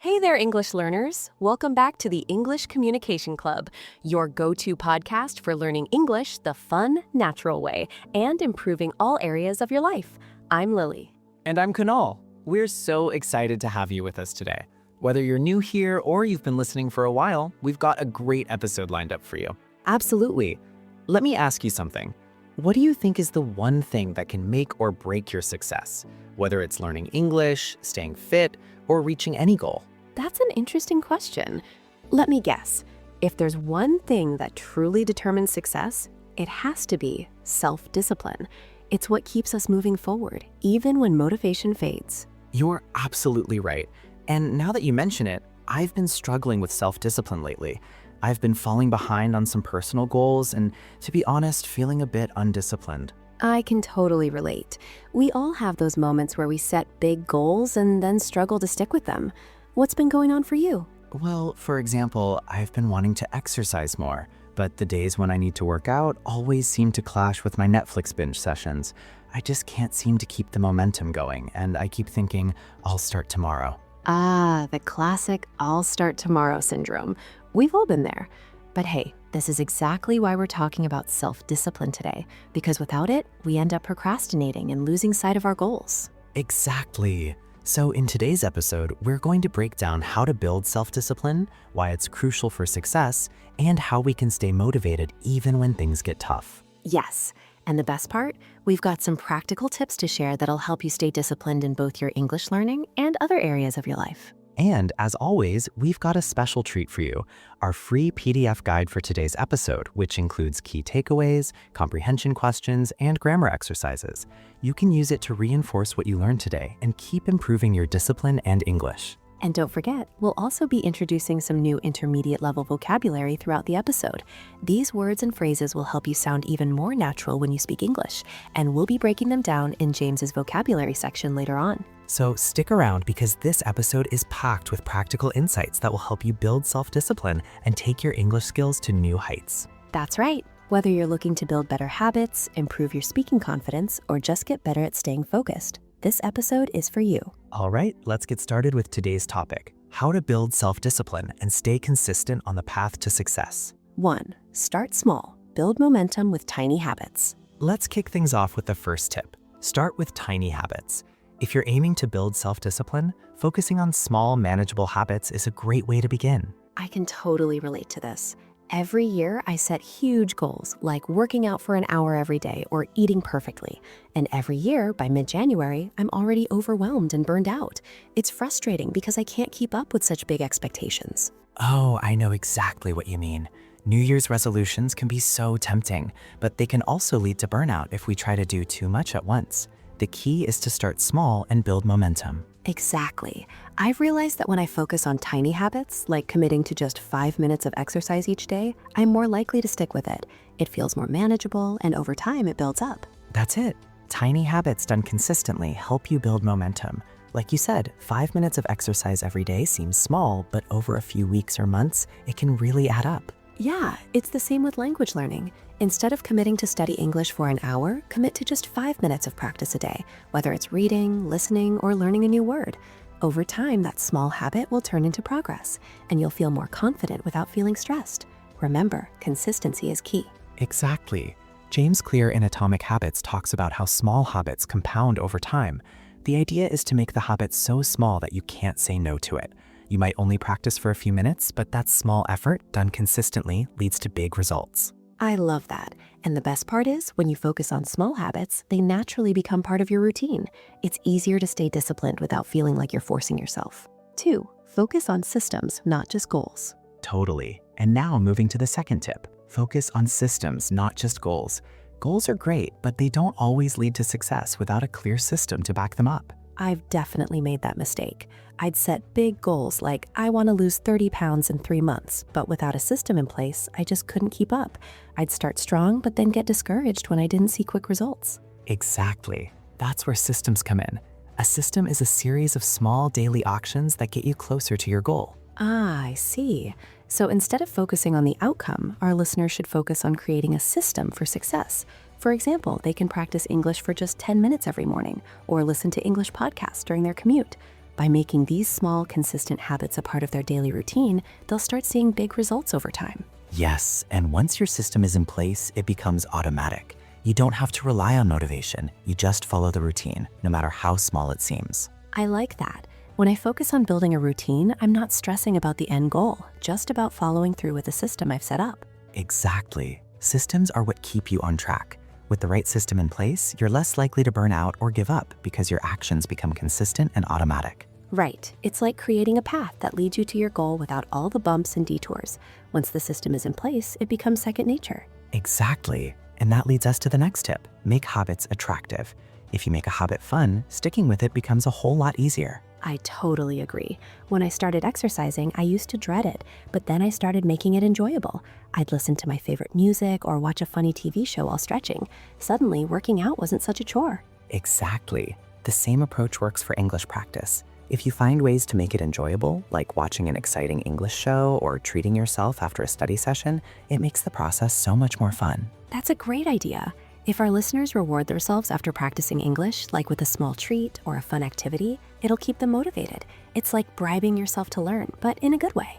Hey there, English learners. Welcome back to the English Communication Club, your go-to podcast for learning English the fun, natural way and improving all areas of your life. I'm Lily. And I'm Kunal. We're so excited to have you with us today. Whether you're new here or you've been listening for a while, we've got a great episode lined up for you. Absolutely. Let me ask you something. What do you think is the one thing that can make or break your success? Whether it's learning English, staying fit, or reaching any goal? That's an interesting question. Let me guess. If there's one thing that truly determines success, it has to be self-discipline. It's what keeps us moving forward, even when motivation fades. You're absolutely right. And now that you mention it, I've been struggling with self-discipline lately. I've been falling behind on some personal goals and, to be honest, feeling a bit undisciplined. I can totally relate. We all have those moments where we set big goals and then struggle to stick with them. What's been going on for you? Well, for example, I've been wanting to exercise more, but the days when I need to work out always seem to clash with my Netflix binge sessions. I just can't seem to keep the momentum going, and I keep thinking, I'll start tomorrow. Ah, the classic I'll start tomorrow syndrome. We've all been there. But hey, this is exactly why we're talking about self-discipline today, because without it, we end up procrastinating and losing sight of our goals. Exactly. So in today's episode, we're going to break down how to build self-discipline, why it's crucial for success, and how we can stay motivated even when things get tough. Yes, and the best part, we've got some practical tips to share that'll help you stay disciplined in both your English learning and other areas of your life. And as always, we've got a special treat for you, our free PDF guide for today's episode, which includes key takeaways, comprehension questions, and grammar exercises. You can use it to reinforce what you learned today and keep improving your discipline and English. And don't forget, we'll also be introducing some new intermediate level vocabulary throughout the episode. These words and phrases will help you sound even more natural when you speak English, and we'll be breaking them down in James's vocabulary section later on. So stick around because this episode is packed with practical insights that will help you build self-discipline and take your English skills to new heights. That's right. Whether you're looking to build better habits, improve your speaking confidence, or just get better at staying focused, this episode is for you. All right, let's get started with today's topic, how to build self-discipline and stay consistent on the path to success. 1. Start small. Build momentum with tiny habits. Let's kick things off with the first tip. Start with tiny habits. If you're aiming to build self-discipline, focusing on small, manageable habits is a great way to begin. I can totally relate to this. Every year, I set huge goals, like working out for an hour every day or eating perfectly. And every year, by mid-January, I'm already overwhelmed and burned out. It's frustrating because I can't keep up with such big expectations. Oh, I know exactly what you mean. New Year's resolutions can be so tempting, but they can also lead to burnout if we try to do too much at once. The key is to start small and build momentum. Exactly. I've realized that when I focus on tiny habits, like committing to just 5 minutes of exercise each day, I'm more likely to stick with it. It feels more manageable, and over time, it builds up. That's it. Tiny habits done consistently help you build momentum. Like you said, 5 minutes of exercise every day seems small, but over a few weeks or months, it can really add up. Yeah, it's the same with language learning. Instead of committing to study English for an hour, commit to just 5 minutes of practice a day, whether it's reading, listening, or learning a new word. Over time, that small habit will turn into progress, and you'll feel more confident without feeling stressed. Remember, consistency is key. Exactly. James Clear in Atomic Habits talks about how small habits compound over time. The idea is to make the habit so small that you can't say no to it. You might only practice for a few minutes, but that small effort, done consistently, leads to big results. I love that. And the best part is, when you focus on small habits, they naturally become part of your routine. It's easier to stay disciplined without feeling like you're forcing yourself. 2. Focus on systems, not just goals. Totally. And now moving to the second tip. Focus on systems, not just goals. Goals are great, but they don't always lead to success without a clear system to back them up. I've definitely made that mistake. I'd set big goals like, I want to lose 30 pounds in 3 months, but without a system in place, I just couldn't keep up. I'd start strong, but then get discouraged when I didn't see quick results. Exactly. That's where systems come in. A system is a series of small daily actions that get you closer to your goal. Ah, I see. So instead of focusing on the outcome, our listeners should focus on creating a system for success. For example, they can practice English for just 10 minutes every morning, or listen to English podcasts during their commute. By making these small, consistent habits a part of their daily routine, they'll start seeing big results over time. Yes, and once your system is in place, it becomes automatic. You don't have to rely on motivation. You just follow the routine, no matter how small it seems. I like that. When I focus on building a routine, I'm not stressing about the end goal, just about following through with the system I've set up. Exactly. Systems are what keep you on track. With the right system in place, you're less likely to burn out or give up because your actions become consistent and automatic. Right. It's like creating a path that leads you to your goal without all the bumps and detours. Once the system is in place, it becomes second nature. Exactly. And that leads us to the next tip: make habits attractive. If you make a habit fun, sticking with it becomes a whole lot easier. I totally agree. When I started exercising, I used to dread it, but then I started making it enjoyable. I'd listen to my favorite music or watch a funny TV show while stretching. Suddenly, working out wasn't such a chore. Exactly. The same approach works for English practice. If you find ways to make it enjoyable, like watching an exciting English show or treating yourself after a study session, it makes the process so much more fun. That's a great idea. If our listeners reward themselves after practicing English, like with a small treat or a fun activity, it'll keep them motivated. It's like bribing yourself to learn, but in a good way.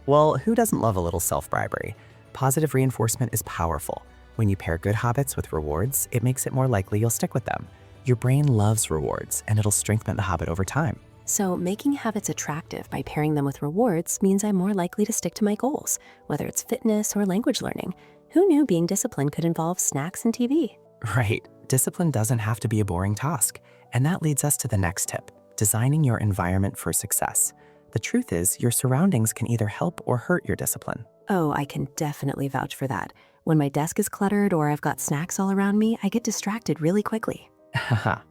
Well, who doesn't love a little self-bribery? Positive reinforcement is powerful. When you pair good habits with rewards, it makes it more likely you'll stick with them. Your brain loves rewards, and it'll strengthen the habit over time. So making habits attractive by pairing them with rewards means I'm more likely to stick to my goals, whether it's fitness or language learning. Who knew being disciplined could involve snacks and TV? Right. Discipline doesn't have to be a boring task. And that leads us to the next tip: designing your environment for success. The truth is, your surroundings can either help or hurt your discipline. Oh, I can definitely vouch for that. When my desk is cluttered or I've got snacks all around me, I get distracted really quickly.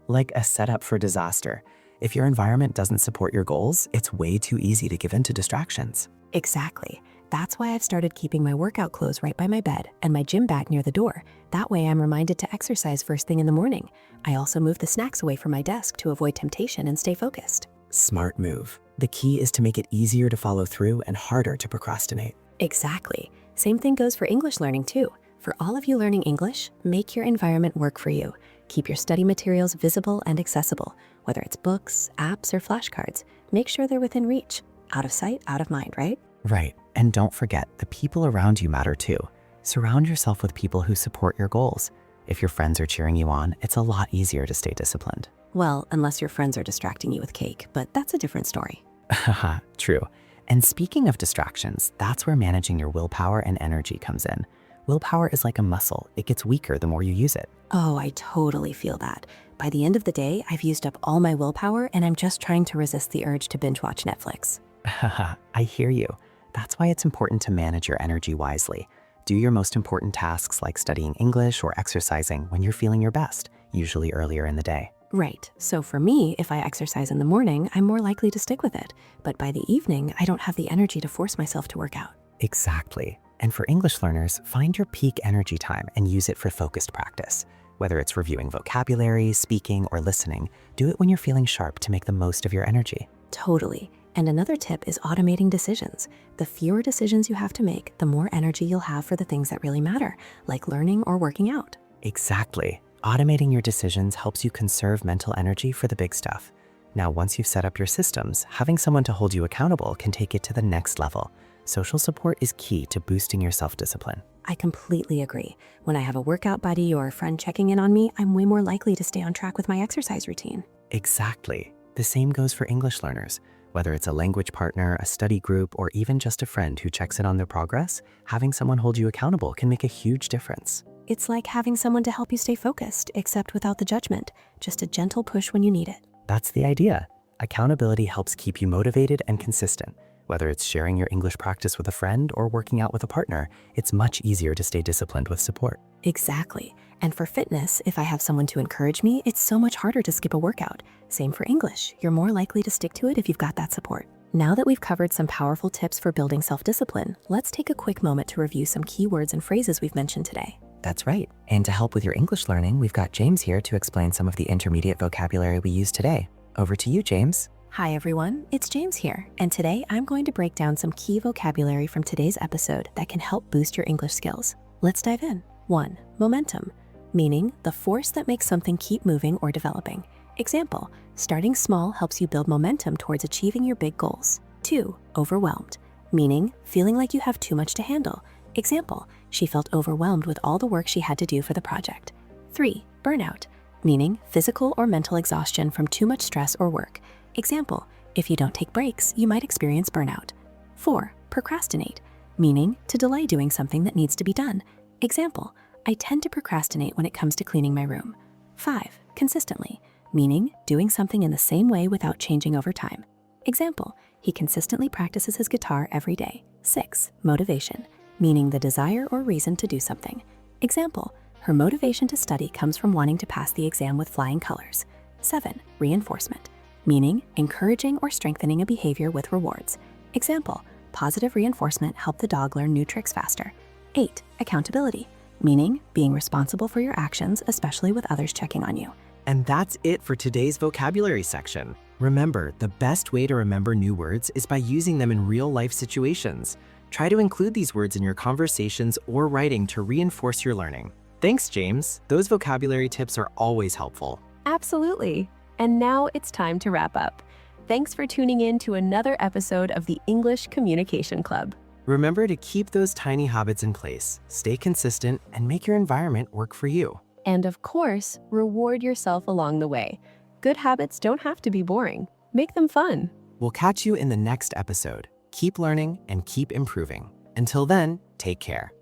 Like a setup for disaster. If your environment doesn't support your goals, it's way too easy to give in to distractions. Exactly. That's why I've started keeping my workout clothes right by my bed and my gym bag near the door. That way I'm reminded to exercise first thing in the morning. I also move the snacks away from my desk to avoid temptation and stay focused. Smart move. The key is to make it easier to follow through and harder to procrastinate. Exactly. Same thing goes for English learning too. For all of you learning English, make your environment work for you. Keep your study materials visible and accessible. Whether it's books, apps, or flashcards, make sure they're within reach. Out of sight, out of mind, right? Right. And don't forget, the people around you matter too. Surround yourself with people who support your goals. If your friends are cheering you on, it's a lot easier to stay disciplined. Well, unless your friends are distracting you with cake, but that's a different story. Haha, true. And speaking of distractions, that's where managing your willpower and energy comes in. Willpower is like a muscle. It gets weaker the more you use it. Oh, I totally feel that. By the end of the day, I've used up all my willpower and I'm just trying to resist the urge to binge watch Netflix. Haha, I hear you. That's why it's important to manage your energy wisely. Do your most important tasks like studying English or exercising when you're feeling your best, usually earlier in the day. Right. So for me, if I exercise in the morning, I'm more likely to stick with it. But by the evening, I don't have the energy to force myself to work out. Exactly. And for English learners, find your peak energy time and use it for focused practice. Whether it's reviewing vocabulary, speaking, or listening, do it when you're feeling sharp to make the most of your energy. Totally. And another tip is automating decisions. The fewer decisions you have to make, the more energy you'll have for the things that really matter, like learning or working out. Exactly. Automating your decisions helps you conserve mental energy for the big stuff. Now, once you've set up your systems, having someone to hold you accountable can take it to the next level. Social support is key to boosting your self-discipline. I completely agree. When I have a workout buddy or a friend checking in on me, I'm way more likely to stay on track with my exercise routine. Exactly. The same goes for English learners. Whether it's a language partner, a study group, or even just a friend who checks in on their progress, having someone hold you accountable can make a huge difference. It's like having someone to help you stay focused, except without the judgment. Just a gentle push when you need it. That's the idea. Accountability helps keep you motivated and consistent. Whether it's sharing your English practice with a friend or working out with a partner, it's much easier to stay disciplined with support. Exactly. And for fitness, if I have someone to encourage me, it's so much harder to skip a workout. Same for English. You're more likely to stick to it if you've got that support. Now that we've covered some powerful tips for building self-discipline, let's take a quick moment to review some key words and phrases we've mentioned today. That's right. And to help with your English learning, we've got James here to explain some of the intermediate vocabulary we use today. Over to you, James. Hi everyone, it's James here, and today I'm going to break down some key vocabulary from today's episode that can help boost your English skills. Let's dive in. 1. Momentum, meaning the force that makes something keep moving or developing. Example, starting small helps you build momentum towards achieving your big goals. 2. Overwhelmed, meaning feeling like you have too much to handle. Example, she felt overwhelmed with all the work she had to do for the project. 3. Burnout, meaning physical or mental exhaustion from too much stress or work. Example, if you don't take breaks, you might experience burnout. 4. Procrastinate, meaning to delay doing something that needs to be done. Example, I tend to procrastinate when it comes to cleaning my room. 5. Consistently, meaning doing something in the same way without changing over time. Example, he consistently practices his guitar every day. 6. Motivation, meaning the desire or reason to do something. Example, her motivation to study comes from wanting to pass the exam with flying colors. 7. Reinforcement, meaning encouraging or strengthening a behavior with rewards. Example, positive reinforcement helped the dog learn new tricks faster. 8. Accountability, meaning being responsible for your actions, especially with others checking on you. And that's it for today's vocabulary section. Remember, the best way to remember new words is by using them in real-life situations. Try to include these words in your conversations or writing to reinforce your learning. Thanks, James. Those vocabulary tips are always helpful. Absolutely. And now it's time to wrap up. Thanks for tuning in to another episode of the English Communication Club. Remember to keep those tiny habits in place, stay consistent, and make your environment work for you. And of course, reward yourself along the way. Good habits don't have to be boring. Make them fun. We'll catch you in the next episode. Keep learning and keep improving. Until then, take care.